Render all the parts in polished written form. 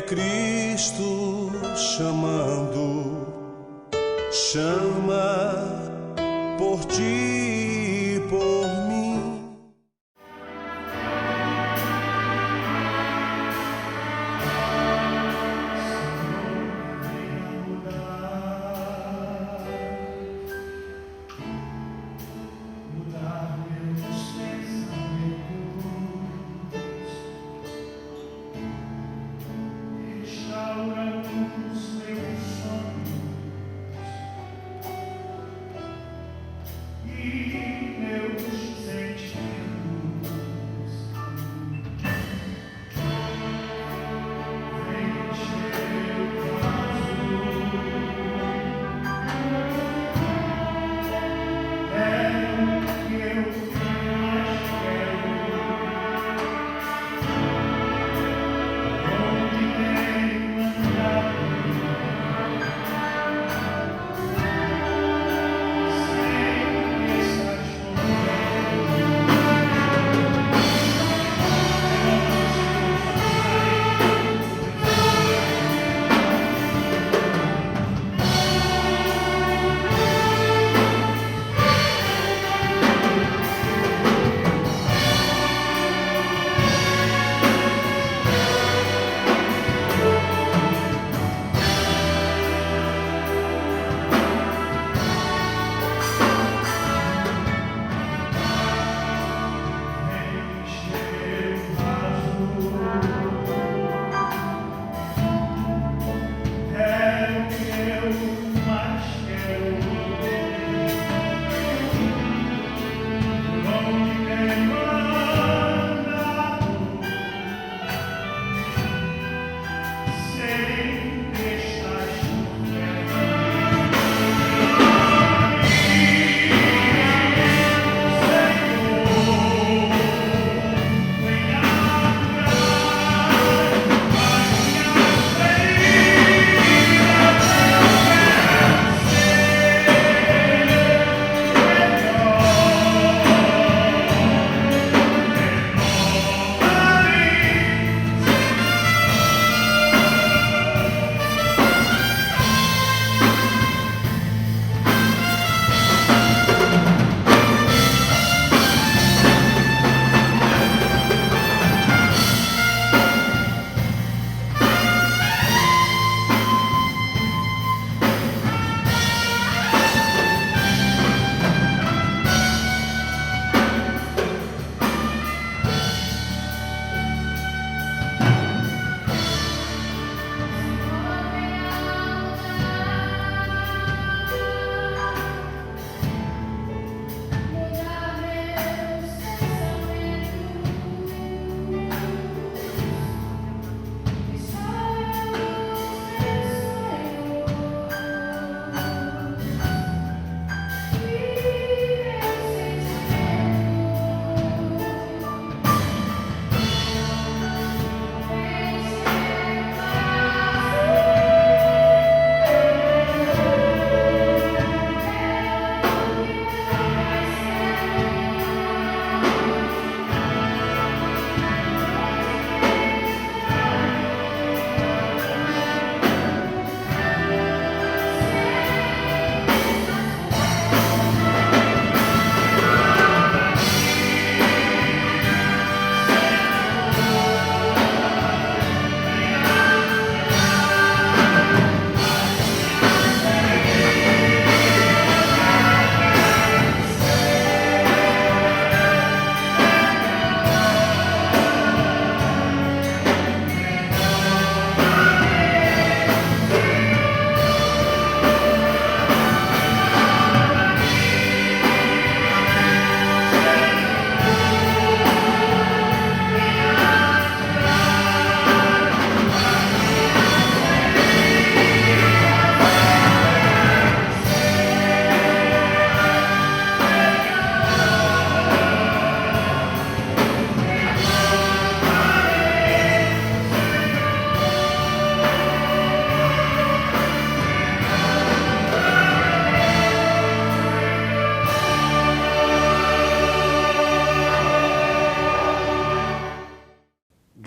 Cristo chamando, chama por ti e por mim.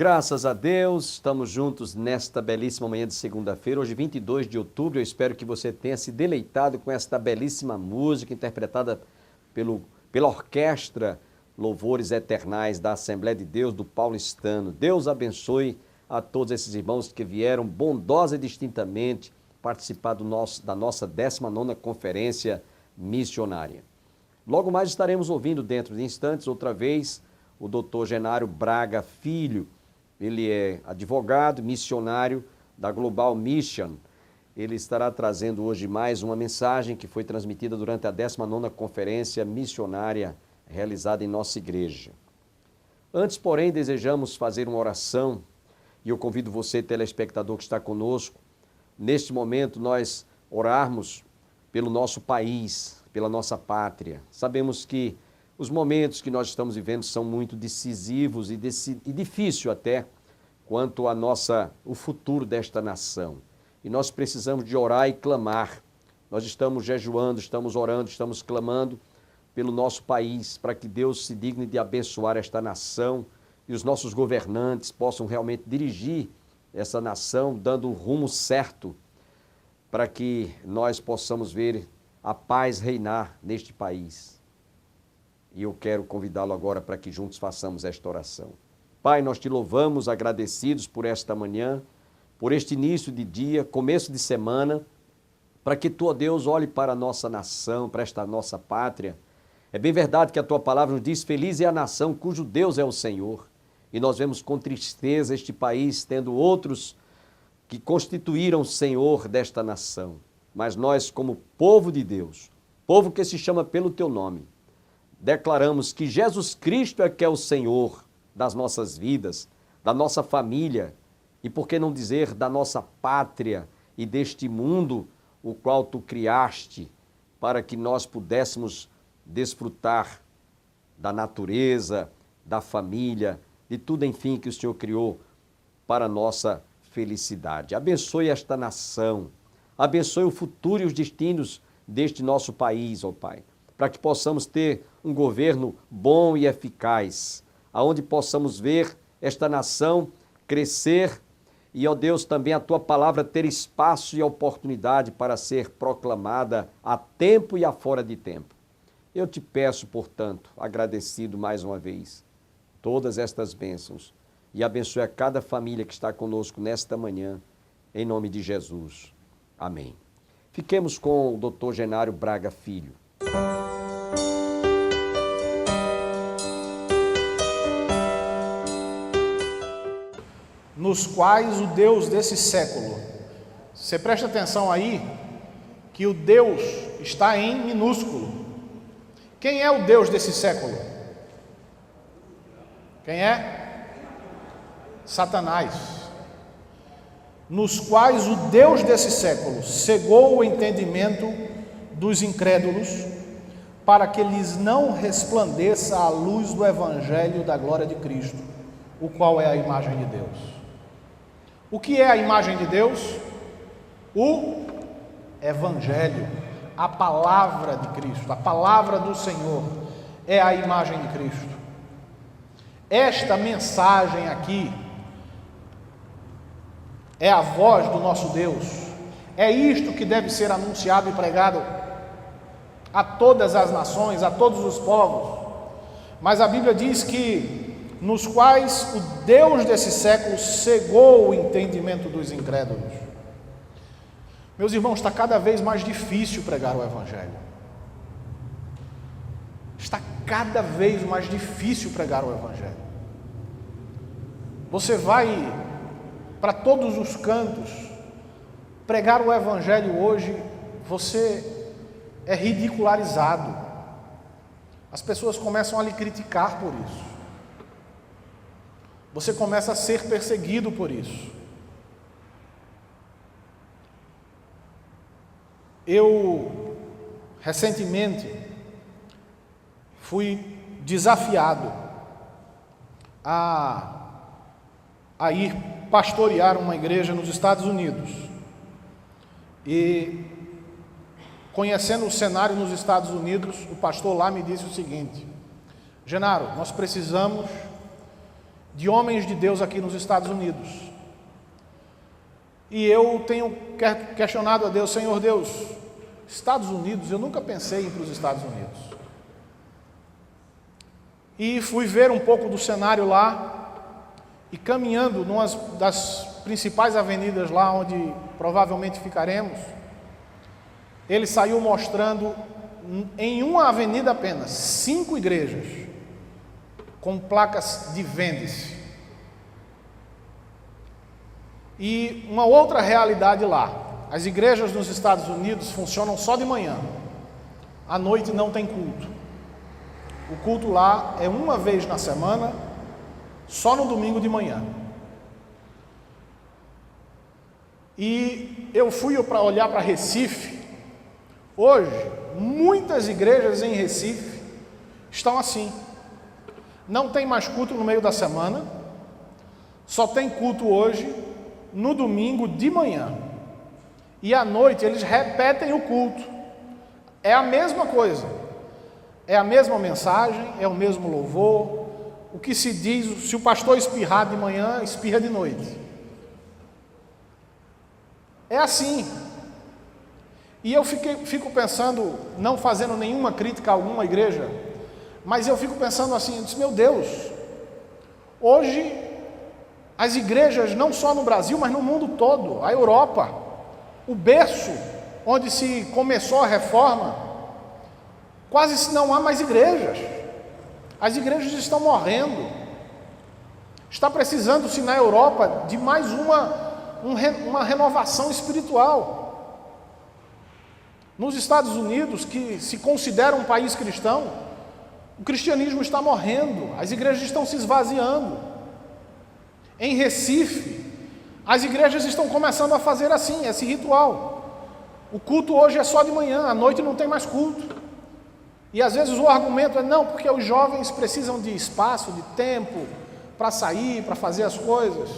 Graças a Deus, estamos juntos nesta belíssima manhã de segunda-feira, hoje 22 de outubro. Eu espero que você tenha se deleitado com esta belíssima música interpretada pela orquestra Louvores Eternais da Assembleia de Deus do Paulistano. Deus abençoe a todos esses irmãos que vieram bondosa e distintamente participar da nossa 19ª Conferência Missionária. Logo mais estaremos ouvindo dentro de instantes, outra vez, o Dr. Genário Braga Filho. Ele é advogado, missionário da Global Mission. Ele estará trazendo hoje mais uma mensagem que foi transmitida durante a 19ª Conferência Missionária realizada em nossa igreja. Antes, porém, desejamos fazer uma oração e eu convido você, telespectador que está conosco, neste momento nós orarmos pelo nosso país, pela nossa pátria. Sabemos que os momentos que nós estamos vivendo são muito decisivos e difícil até quanto o futuro desta nação. E nós precisamos de orar e clamar. Nós estamos jejuando, estamos orando, estamos clamando pelo nosso país, para que Deus se digne de abençoar esta nação e os nossos governantes possam realmente dirigir essa nação, dando o rumo certo para que nós possamos ver a paz reinar neste país. E eu quero convidá-lo agora para que juntos façamos esta oração. Pai, nós te louvamos, agradecidos por esta manhã, por este início de dia, começo de semana, para que tu, ó Deus, olhe para a nossa nação, para esta nossa pátria. É bem verdade que a tua palavra nos diz: feliz é a nação cujo Deus é o Senhor. E nós vemos com tristeza este país tendo outros que constituíram o Senhor desta nação. Mas nós, como povo de Deus, povo que se chama pelo teu nome, declaramos que Jesus Cristo é que é o Senhor das nossas vidas, da nossa família e, por que não dizer, da nossa pátria e deste mundo o qual tu criaste para que nós pudéssemos desfrutar da natureza, da família, de tudo, enfim, que o Senhor criou para a nossa felicidade. Abençoe esta nação, abençoe o futuro e os destinos deste nosso país, ó Pai, para que possamos ter um governo bom e eficaz, aonde possamos ver esta nação crescer e, ó Deus, também a tua palavra ter espaço e oportunidade para ser proclamada a tempo e a fora de tempo. Eu te peço, portanto, agradecido mais uma vez, todas estas bênçãos e abençoe a cada família que está conosco nesta manhã, em nome de Jesus. Amém. Fiquemos com o Dr. Genário Braga Filho. Nos quais o Deus desse século, você presta atenção aí, que o Deus está em minúsculo. Quem é o Deus desse século? Quem é? Satanás. Nos quais o Deus desse século cegou o entendimento dos incrédulos, para que lhes não resplandeça a luz do Evangelho da glória de Cristo, o qual é a imagem de Deus. O que é a imagem de Deus? O Evangelho, a palavra de Cristo, a palavra do Senhor é a imagem de Cristo. Esta mensagem aqui é a voz do nosso Deus. É isto que deve ser anunciado e pregado a todas as nações, a todos os povos. Mas a Bíblia diz que nos quais o Deus desse século cegou o entendimento dos incrédulos. Meus irmãos, está cada vez mais difícil pregar o Evangelho. Está cada vez mais difícil pregar o Evangelho. Você vai para todos os cantos, pregar o Evangelho hoje, você é ridicularizado. As pessoas começam a lhe criticar por isso. Você começa a ser perseguido por isso. Eu, recentemente, fui desafiado a ir pastorear uma igreja nos Estados Unidos. E, conhecendo o cenário nos Estados Unidos, o pastor lá me disse o seguinte: Genaro, nós precisamos de homens de Deus aqui nos Estados Unidos. E eu tenho questionado a Deus: Senhor Deus, Estados Unidos, eu nunca pensei em ir para os Estados Unidos. E fui ver um pouco do cenário lá, e caminhando numa das principais avenidas lá, onde provavelmente ficaremos, ele saiu mostrando, em uma avenida apenas, 5 igrejas, com placas de vende-se. E uma outra realidade lá: as igrejas nos Estados Unidos funcionam só de manhã, à noite não tem culto. O culto lá é uma vez na semana, só no domingo de manhã. E eu fui para olhar para Recife. Hoje, muitas igrejas em Recife estão assim. Não tem mais culto no meio da semana, só tem culto hoje no domingo de manhã. E à noite eles repetem o culto. É a mesma coisa, é a mesma mensagem, é o mesmo louvor. O que se diz, se o pastor espirrar de manhã, espirra de noite. É assim. E eu fico pensando, não fazendo nenhuma crítica a alguma igreja, mas eu fico pensando assim, eu disse, meu Deus, hoje as igrejas, não só no Brasil, mas no mundo todo, a Europa, o berço onde se começou a reforma, quase não há mais igrejas. As igrejas estão morrendo. Está precisando-se na Europa de mais uma renovação espiritual. Nos Estados Unidos, que se considera um país cristão, o cristianismo está morrendo, as igrejas estão se esvaziando. Em Recife, as igrejas estão começando a fazer assim, esse ritual. O culto hoje é só de manhã, à noite não tem mais culto. E às vezes o argumento é, não, porque os jovens precisam de espaço, de tempo, para sair, para fazer as coisas.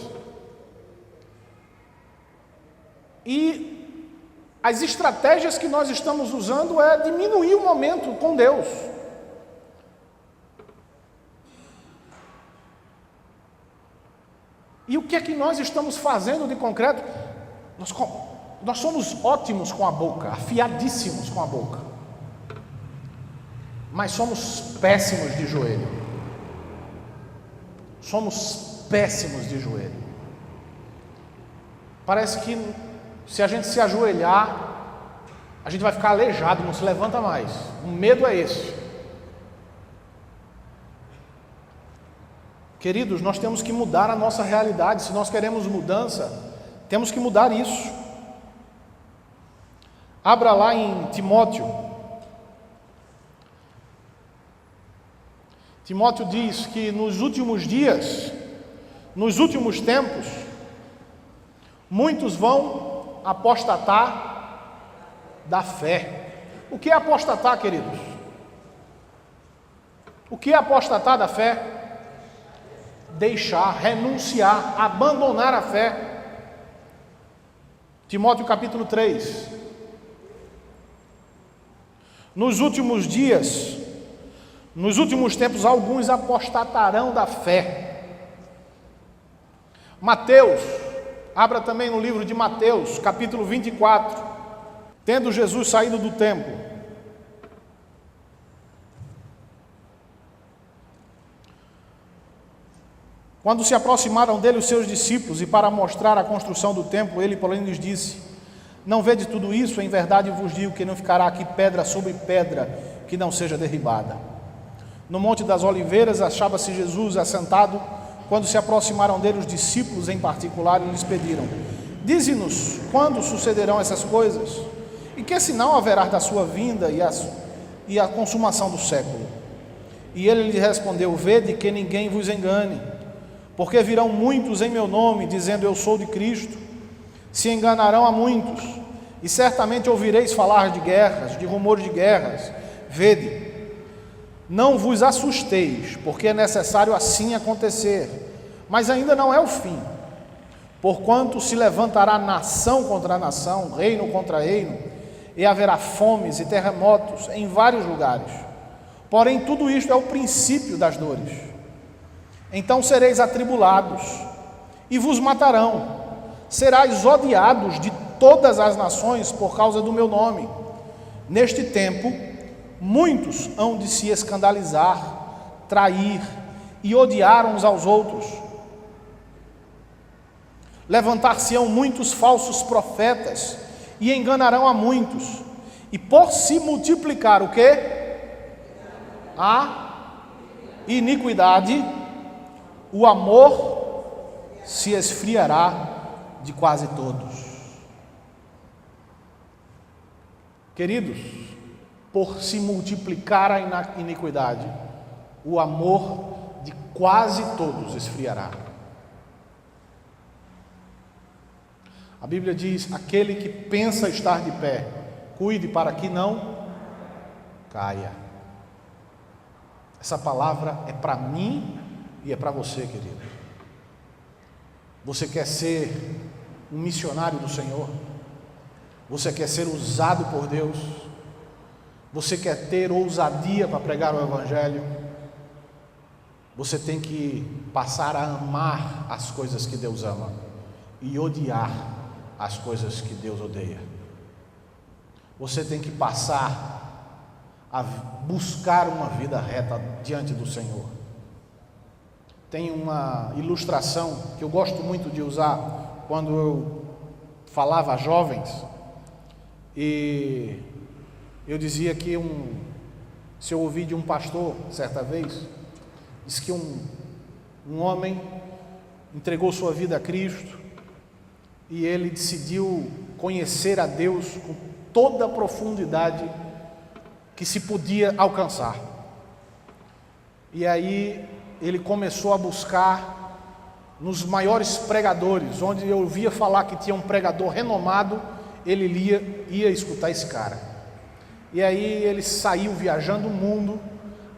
E as estratégias que nós estamos usando é diminuir o momento com Deus. E o que é que nós estamos fazendo de concreto? Nós somos ótimos com a boca, afiadíssimos com a boca, mas somos péssimos de joelho. Somos péssimos de joelho. Parece que se a gente se ajoelhar, a gente vai ficar aleijado, não se levanta mais. O medo é esse. Queridos, nós temos que mudar a nossa realidade. Se nós queremos mudança, temos que mudar isso. Abra lá em Timóteo. Timóteo diz que nos últimos dias, nos últimos tempos, muitos vão apostatar da fé. O que é apostatar, queridos? O que é apostatar da fé? Deixar, renunciar, abandonar a fé. Timóteo capítulo 3. Nos últimos dias, nos últimos tempos, alguns apostatarão da fé. Mateus, abra também no livro de Mateus, capítulo 24. Tendo Jesus saído do templo, quando se aproximaram dele os seus discípulos, e para mostrar a construção do templo, ele, porém, lhes disse: não vede tudo isso? Em verdade vos digo que não ficará aqui pedra sobre pedra que não seja derribada. No Monte das Oliveiras achava-se Jesus assentado. Quando se aproximaram dele os discípulos em particular, e lhes pediram: dize-nos quando sucederão essas coisas, e que sinal haverá da sua vinda e a consumação do século? E ele lhe respondeu: vede que ninguém vos engane, porque virão muitos em meu nome, dizendo eu sou de Cristo, se enganarão a muitos, e certamente ouvireis falar de guerras, de rumores de guerras. Vede, não vos assusteis, porque é necessário assim acontecer, mas ainda não é o fim. Porquanto se levantará nação contra nação, reino contra reino, e haverá fomes e terremotos em vários lugares. Porém, tudo isto é o princípio das dores. Então sereis atribulados e vos matarão. Serás odiados de todas as nações por causa do meu nome. Neste tempo, muitos hão de se escandalizar, trair e odiar uns aos outros. Levantar-se-ão muitos falsos profetas e enganarão a muitos. E por se multiplicar o quê? A iniquidade, o amor se esfriará de quase todos. Queridos, por se multiplicar a iniquidade, o amor de quase todos esfriará. A Bíblia diz: aquele que pensa estar de pé, cuide para que não caia. Essa palavra é para mim e é para você, querido. Você quer ser um missionário do Senhor? Você quer ser usado por Deus? Você quer ter ousadia para pregar o Evangelho? Você tem que passar a amar as coisas que Deus ama e odiar as coisas que Deus odeia. Você tem que passar a buscar uma vida reta diante do Senhor. Tem uma ilustração que eu gosto muito de usar quando eu falava a jovens, e eu dizia que se eu ouvi de um pastor certa vez, disse que um homem entregou sua vida a Cristo e ele decidiu conhecer a Deus com toda a profundidade que se podia alcançar. E aí ele começou a buscar nos maiores pregadores, onde eu ouvia falar que tinha um pregador renomado, ele ia escutar esse cara. E aí ele saiu viajando o mundo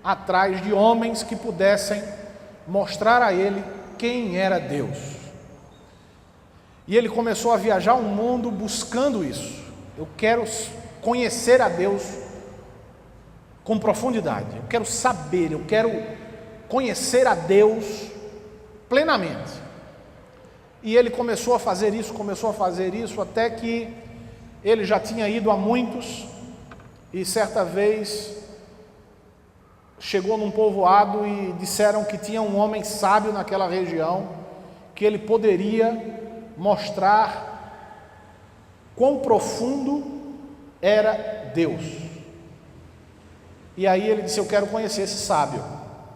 atrás de homens que pudessem mostrar a ele quem era Deus. E ele começou a viajar o mundo buscando isso. Eu quero conhecer a Deus com profundidade, eu quero saber, eu quero conhecer a Deus plenamente. E ele começou a fazer isso, até que ele já tinha ido a muitos, e certa vez chegou num povoado e disseram que tinha um homem sábio naquela região, que ele poderia mostrar quão profundo era Deus. E aí ele disse: eu quero conhecer esse sábio,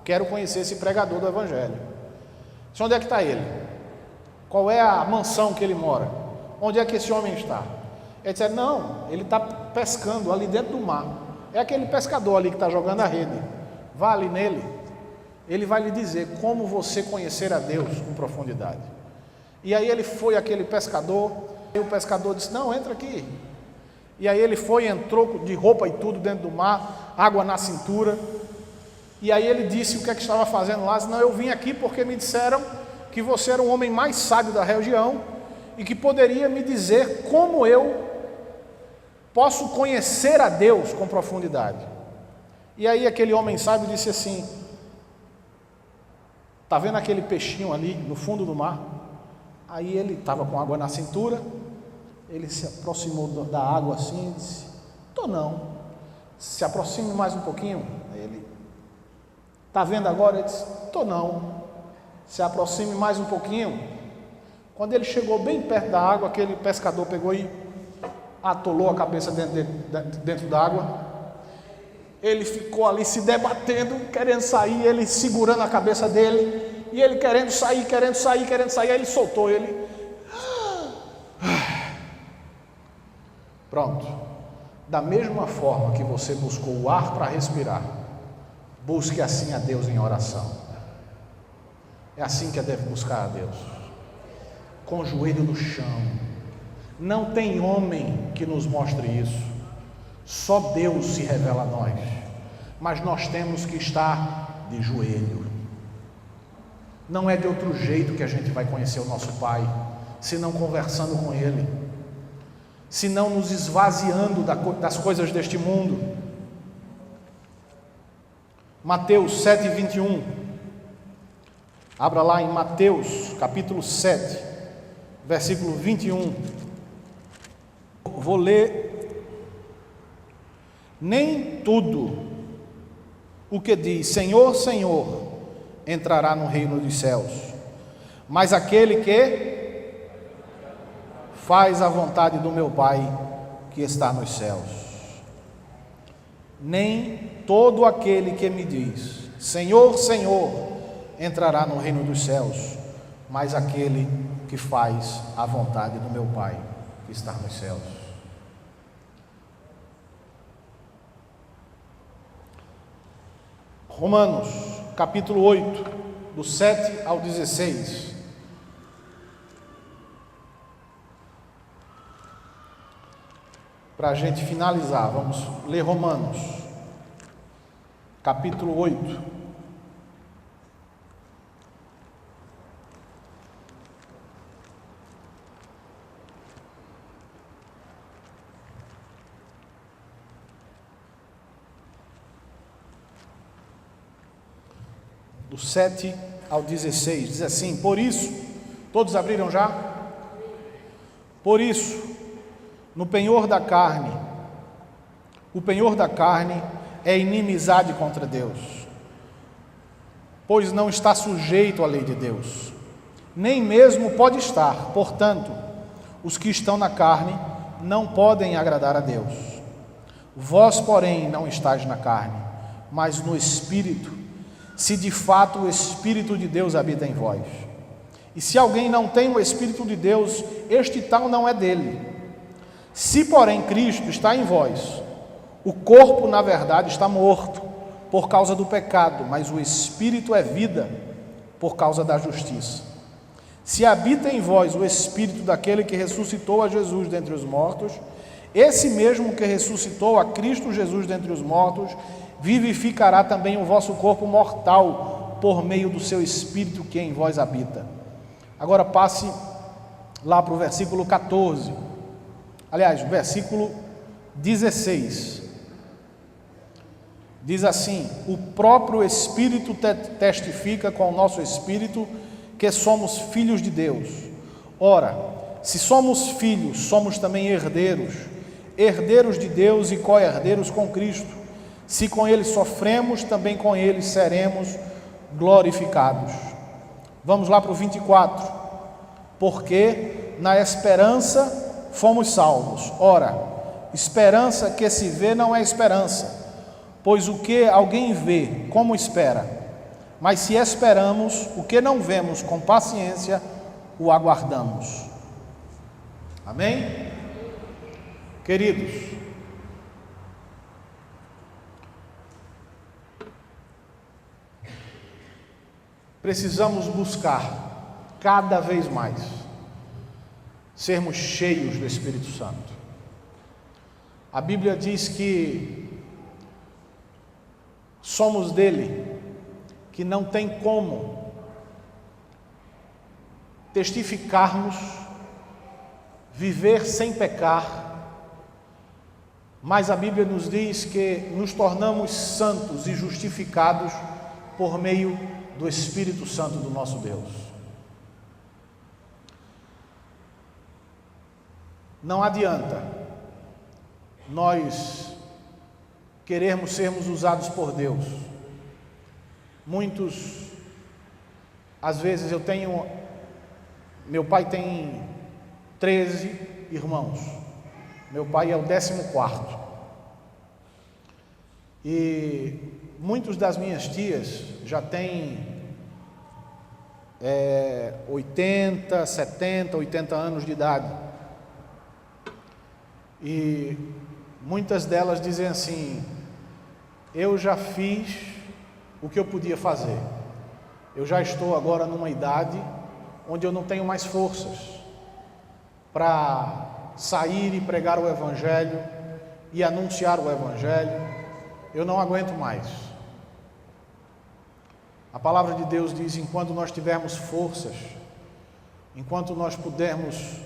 quero conhecer esse pregador do Evangelho. Disse: onde é que está ele? Qual é a mansão que ele mora? Onde é que esse homem está? Ele disse: não, ele está pescando ali dentro do mar. É aquele pescador ali que está jogando a rede. Vá ali nele, ele vai lhe dizer como você conhecer a Deus com profundidade. E aí ele foi àquele pescador, e o pescador disse: não, entra aqui. E aí ele foi, entrou de roupa e tudo dentro do mar, água na cintura. E aí ele disse o que é que estava fazendo lá. Disse: não, eu vim aqui porque me disseram que você era o homem mais sábio da região e que poderia me dizer como eu posso conhecer a Deus com profundidade. E aí aquele homem sábio disse assim: está vendo aquele peixinho ali no fundo do mar? Aí ele estava com água na cintura, ele se aproximou da água assim e disse: tô não, se aproxime mais um pouquinho. Aí ele: está vendo agora? Ele disse: tô não, se aproxime mais um pouquinho. Quando ele chegou bem perto da água, aquele pescador pegou e atolou a cabeça dentro da água. Ele ficou ali se debatendo, querendo sair, ele segurando a cabeça dele, e ele querendo sair, aí ele soltou ele. Pronto. Da mesma forma que você buscou o ar para respirar, busque assim a Deus em oração. É assim que deve buscar a Deus, com o joelho no chão. Não tem homem que nos mostre isso, só Deus se revela a nós, mas nós temos que estar de joelho. Não é de outro jeito que a gente vai conhecer o nosso Pai, senão conversando com Ele, senão nos esvaziando das coisas deste mundo. Mateus 7:21. Abra lá em Mateus, capítulo 7, versículo 21. Vou ler. Nem tudo o que diz Senhor, Senhor, entrará no reino dos céus, mas aquele que faz a vontade do meu Pai que está nos céus. Nem todo aquele que me diz Senhor, Senhor, entrará no reino dos céus, mas aquele que faz a vontade do meu Pai que está nos céus. Romanos, capítulo 8, do 7 ao 16. Para a gente finalizar, vamos ler Romanos, capítulo 8. Do 7 ao 16, diz assim: por isso, todos abriram já? Por isso, no penhor da carne, o penhor da carne é inimizade contra Deus, pois não está sujeito à lei de Deus, nem mesmo pode estar. Portanto, os que estão na carne não podem agradar a Deus. Vós, porém, não estáis na carne, mas no Espírito, se de fato o Espírito de Deus habita em vós. E se alguém não tem o Espírito de Deus, este tal não é dele. Se, porém, Cristo está em vós, o corpo, na verdade, está morto por causa do pecado, mas o Espírito é vida por causa da justiça. Se habita em vós o Espírito daquele que ressuscitou a Jesus dentre os mortos, esse mesmo que ressuscitou a Cristo Jesus dentre os mortos, vivificará também o vosso corpo mortal por meio do seu Espírito que em vós habita. Agora passe lá para o versículo 14, aliás, o versículo 16. Diz assim: o próprio Espírito testifica com o nosso Espírito que somos filhos de Deus. Ora, se somos filhos, somos também herdeiros, herdeiros de Deus e co-herdeiros com Cristo. Se com ele sofremos, também com ele seremos glorificados. Vamos lá para o 24. Porque na esperança fomos salvos. Ora, esperança que se vê não é esperança, pois o que alguém vê, como espera? Mas se esperamos o que não vemos, com paciência o aguardamos. Amém? Queridos, precisamos buscar cada vez mais sermos cheios do Espírito Santo. A Bíblia diz que somos dele, que não tem como testificarmos, viver sem pecar, mas a Bíblia nos diz que nos tornamos santos e justificados por meio do Espírito Santo do nosso Deus. Não adianta nós querermos sermos usados por Deus. Muitos, às vezes meu pai tem 13 irmãos, meu pai é o 14º, e muitos das minhas tias já têm 80, 70, 80 anos de idade, e muitas delas dizem assim: eu já fiz o que eu podia fazer, eu já estou agora numa idade onde eu não tenho mais forças para sair e pregar o Evangelho e anunciar o Evangelho, eu não aguento mais. A palavra de Deus diz: enquanto nós tivermos forças, enquanto nós pudermos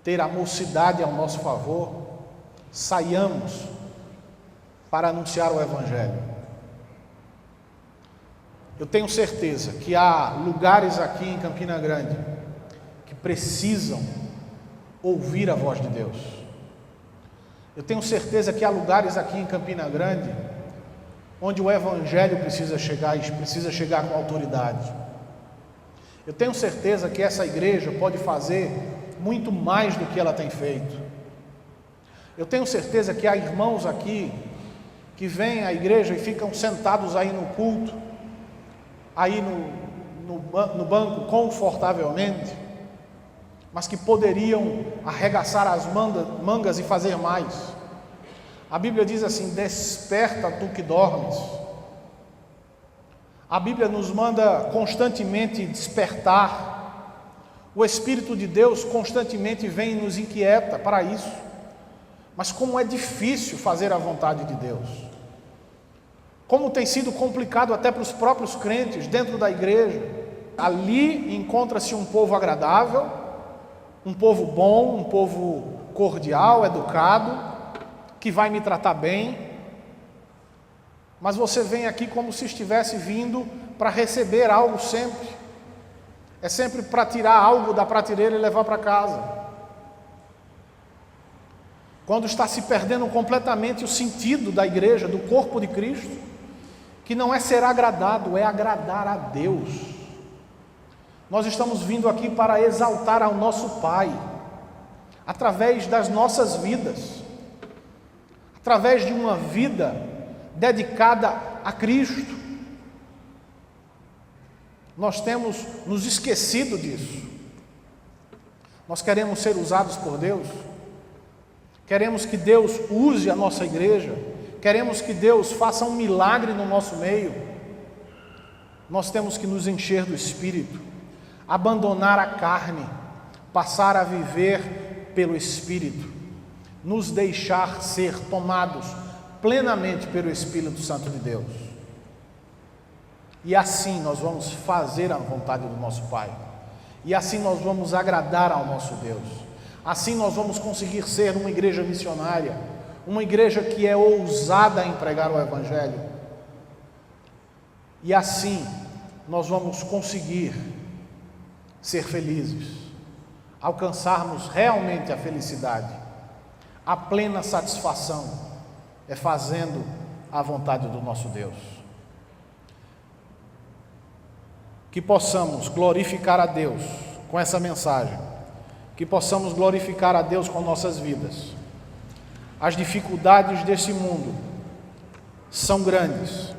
ter a mocidade ao nosso favor, saiamos para anunciar o Evangelho. Eu tenho certeza que há lugares aqui em Campina Grande que precisam ouvir a voz de Deus. Eu tenho certeza que há lugares aqui em Campina Grande onde o Evangelho precisa chegar e precisa chegar com autoridade. Eu tenho certeza que essa igreja pode fazer muito mais do que ela tem feito. Eu tenho certeza que há irmãos aqui que vêm à igreja e ficam sentados aí no culto, aí no banco confortavelmente, mas que poderiam arregaçar as mangas e fazer mais. A Bíblia diz assim: desperta tu que dormes. A Bíblia nos manda constantemente despertar. O Espírito de Deus constantemente vem e nos inquieta para isso. Mas como é difícil fazer a vontade de Deus. Como tem sido complicado até para os próprios crentes dentro da igreja. Ali encontra-se um povo agradável, um povo bom, um povo cordial, educado, que vai me tratar bem, mas você vem aqui como se estivesse vindo para receber algo sempre, é sempre para tirar algo da prateleira e levar para casa, quando está se perdendo completamente o sentido da igreja, do corpo de Cristo, que não é ser agradado, é agradar a Deus. Nós estamos vindo aqui para exaltar ao nosso Pai, através das nossas vidas, através de uma vida dedicada a Cristo. Nós temos nos esquecido disso. Nós queremos ser usados por Deus, queremos que Deus use a nossa igreja, queremos que Deus faça um milagre no nosso meio. Nós temos que nos encher do Espírito, abandonar a carne, passar a viver pelo Espírito, nos deixar ser tomados plenamente pelo Espírito Santo de Deus. E assim nós vamos fazer a vontade do nosso Pai, e assim nós vamos agradar ao nosso Deus, assim nós vamos conseguir ser uma igreja missionária, uma igreja que é ousada em pregar o Evangelho, e assim nós vamos conseguir ser felizes, alcançarmos realmente a felicidade, a plena satisfação, é fazendo a vontade do nosso Deus. Que possamos glorificar a Deus com essa mensagem, que possamos glorificar a Deus com nossas vidas. As dificuldades desse mundo são grandes,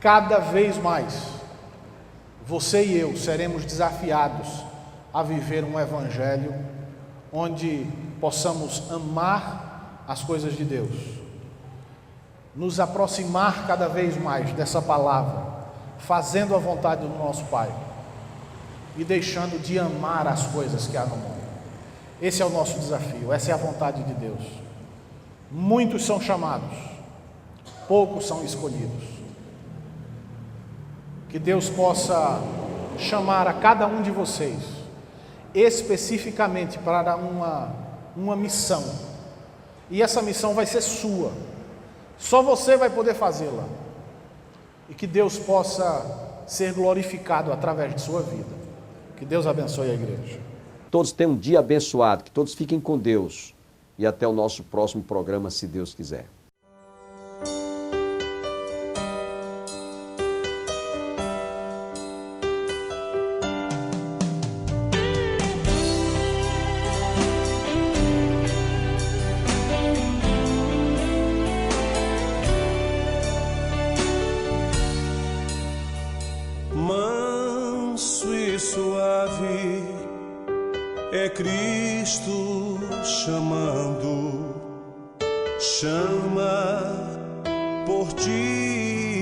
cada vez mais você e eu seremos desafiados a viver um Evangelho onde possamos amar as coisas de Deus, nos aproximar cada vez mais dessa palavra, fazendo a vontade do nosso Pai e deixando de amar as coisas que há no mundo. Esse é o nosso desafio, essa é a vontade de Deus. Muitos são chamados, poucos são escolhidos. Que Deus possa chamar a cada um de vocês especificamente para uma missão, e essa missão vai ser sua, só você vai poder fazê-la, e que Deus possa ser glorificado através de sua vida. Que Deus abençoe a igreja. Todos tenham um dia abençoado, que todos fiquem com Deus, e até o nosso próximo programa, se Deus quiser. Manso e suave é Cristo chamando, chama por ti.